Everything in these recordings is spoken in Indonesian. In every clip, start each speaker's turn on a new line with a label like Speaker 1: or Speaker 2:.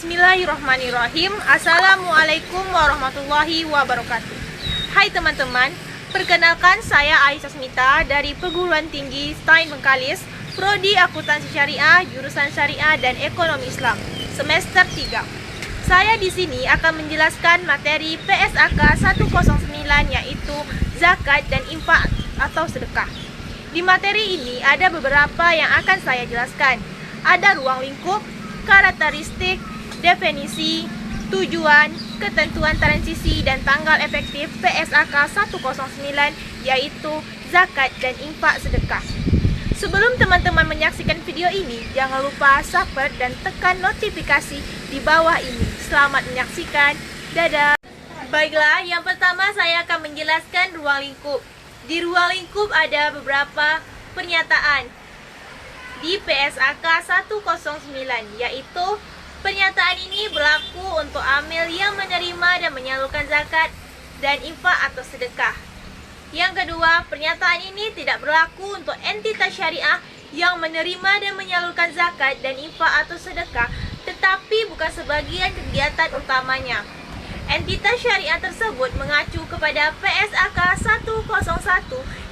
Speaker 1: Bismillahirrahmanirrahim. Assalamualaikum warahmatullahi wabarakatuh. Hai teman-teman, perkenalkan saya Aisyah Smita dari Perguruan Tinggi Stein Bengkalis, Prodi Akuntansi Syariah, jurusan Syariah dan Ekonomi Islam, semester 3. Saya di sini akan menjelaskan materi PSAK 109 yaitu zakat dan infak atau sedekah. Di materi ini ada beberapa yang akan saya jelaskan. Ada ruang lingkup, karakteristik, definisi, tujuan, ketentuan transisi, dan tanggal efektif PSAK 109 yaitu zakat dan infak sedekah. Sebelum teman-teman menyaksikan video ini, jangan lupa subscribe dan tekan notifikasi di bawah ini. Selamat menyaksikan. Dadah. Baiklah, yang pertama saya akan menjelaskan ruang lingkup. Di ruang lingkup ada beberapa pernyataan di PSAK 109, yaitu pernyataan ini berlaku untuk amil yang menerima dan menyalurkan zakat dan infak atau sedekah. Yang kedua, pernyataan ini tidak berlaku untuk entitas syariah yang menerima dan menyalurkan zakat dan infak atau sedekah, tetapi bukan sebagian kegiatan utamanya. Entitas syariah tersebut mengacu kepada PSAK 101,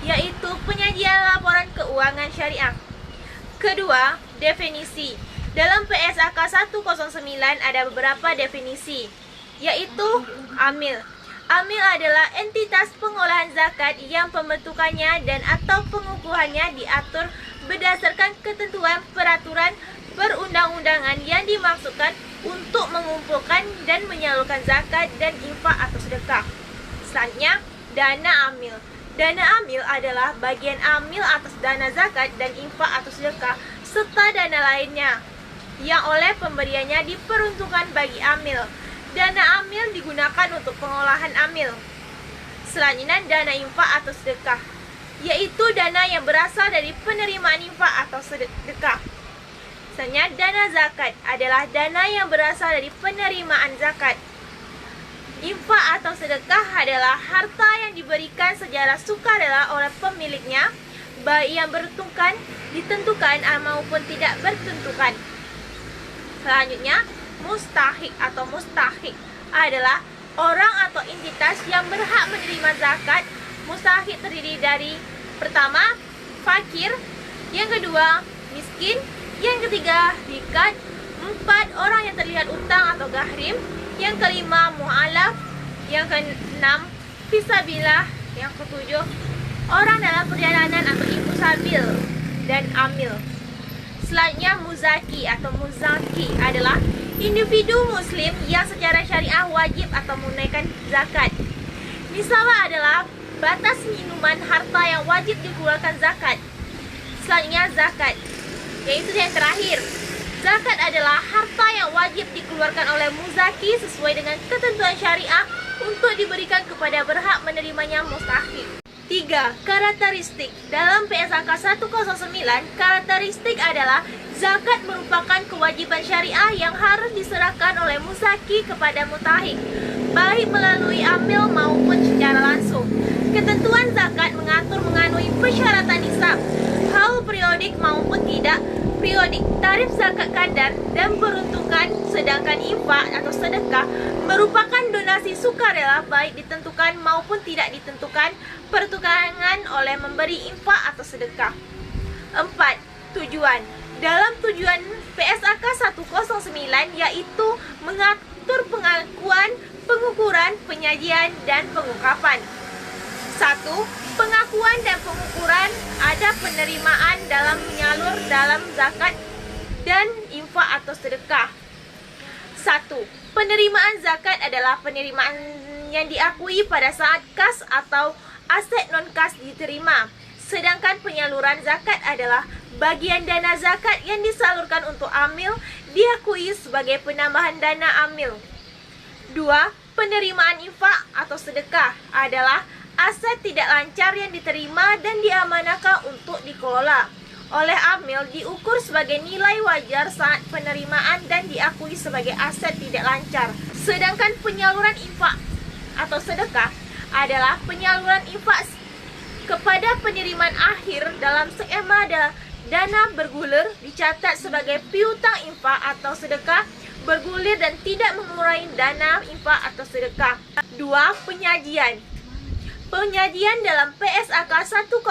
Speaker 1: yaitu penyajian laporan keuangan syariah. Kedua, definisi. Dalam PSAK 109 ada beberapa definisi, yaitu amil. Amil adalah entitas pengolahan zakat yang pembentukannya dan atau pengukuhannya diatur berdasarkan ketentuan peraturan perundang-undangan yang dimaksudkan untuk mengumpulkan dan menyalurkan zakat dan infak atau sedekah. Selanjutnya, dana amil. Dana amil adalah bagian amil atas dana zakat dan infak atau sedekah serta dana lainnya yang oleh pemberiannya diperuntukkan bagi amil. Dana amil digunakan untuk pengolahan amil. Selanjutnya, dana infak atau sedekah, yaitu dana yang berasal dari penerimaan infak atau sedekah. Selanjutnya, dana zakat adalah dana yang berasal dari penerimaan zakat. Infak atau sedekah adalah harta yang diberikan secara sukarela oleh pemiliknya, baik yang ditentukan maupun tidak bertentukan. Selanjutnya, mustahik atau mustahik adalah orang atau entitas yang berhak menerima zakat. Mustahik terdiri dari pertama, fakir, yang kedua, miskin, yang ketiga, rikat, empat, orang yang terlihat utang atau gahrim, yang kelima, mu'alaf, yang keenam, fisabilillah, yang ketujuh, orang dalam perjalanan atau ibu sabil, dan amil. Selanjutnya, muzaki atau muzaki adalah individu muslim yang secara syariah wajib atau menunaikan zakat. Nisabah adalah batas minuman harta yang wajib dikeluarkan zakat. Selanjutnya, zakat, yaitu yang terakhir. Zakat adalah harta yang wajib dikeluarkan oleh muzaki sesuai dengan ketentuan syariah untuk diberikan kepada berhak menerimanya mustahik. 3. Karakteristik. Dalam PSAK 109, karakteristik adalah zakat merupakan kewajiban syariah yang harus diserahkan oleh muzaki kepada mutahik, baik melalui amil maupun secara langsung. Ketentuan zakat mengatur mengenai persyaratan nisab, hal periodik maupun tidak periodik, tarif zakat kadar dan peruntukan, sedangkan infak atau sedekah merupakan donasi sukarela baik ditentukan maupun tidak ditentukan, pertukaran oleh memberi infak atau sedekah. 4. Tujuan. Dalam tujuan PSAK 109 yaitu mengatur pengakuan, pengukuran, penyajian, dan pengungkapan. 1. Pengakuan dan pengukuran ada penerimaan dalam menyalur dalam zakat dan infak atau sedekah. 1. Penerimaan zakat adalah penerimaan yang diakui pada saat kas atau aset non-kas diterima. Sedangkan penyaluran zakat adalah bagian dana zakat yang disalurkan untuk amil diakui sebagai penambahan dana amil. 2. Penerimaan infak atau sedekah adalah aset tidak lancar yang diterima dan diamanahkan untuk dikelola oleh amil, diukur sebagai nilai wajar saat penerimaan dan diakui sebagai aset tidak lancar. Sedangkan penyaluran infak atau sedekah adalah penyaluran infak kepada penerimaan akhir dalam skema dana bergulir dicatat sebagai piutang infak atau sedekah bergulir dan tidak mengurangi dana infak atau sedekah. 2. Penyajian. Penyajian dalam PSAK 109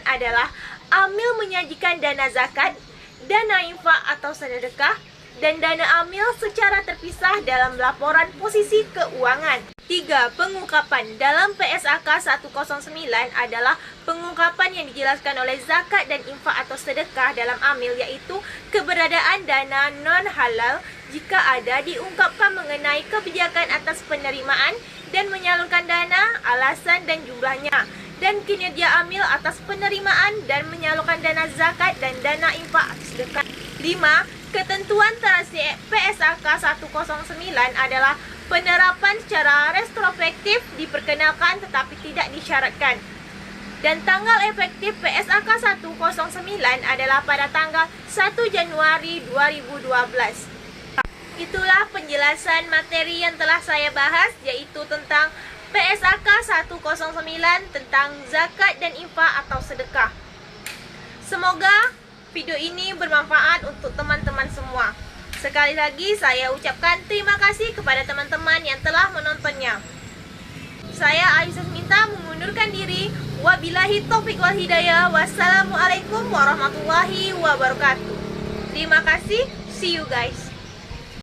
Speaker 1: adalah amil menyajikan dana zakat, dana infak atau sedekah, dan dana amil secara terpisah dalam laporan posisi keuangan. 3. Pengungkapan. Dalam PSAK 109 adalah pengungkapan yang dijelaskan oleh zakat dan infak atau sedekah dalam amil, yaitu keberadaan dana non-halal jika ada, diungkapkan mengenai kebijakan atas penerimaan dan menyalurkan dana, alasan dan jumlahnya, dan kinerja amil atas penerimaan dan menyalurkan dana zakat dan dana infak atau sedekah. 5. Ketentuan terasi PSAK 109 adalah penerapan secara retrospektif diperkenalkan tetapi tidak disyaratkan. Dan tanggal efektif PSAK 109 adalah pada tanggal 1 Januari 2012. Itulah penjelasan materi yang telah saya bahas, yaitu tentang PSAK 109 tentang zakat dan infak atau sedekah. Semoga video ini bermanfaat untuk teman-teman semua. Sekali lagi saya ucapkan terima kasih kepada teman-teman yang telah menontonnya. Saya Aisyah Minta mengundurkan diri. Wabillahi taufiq wal hidayah. Wassalamualaikum warahmatullahi wabarakatuh. Terima kasih. See you guys.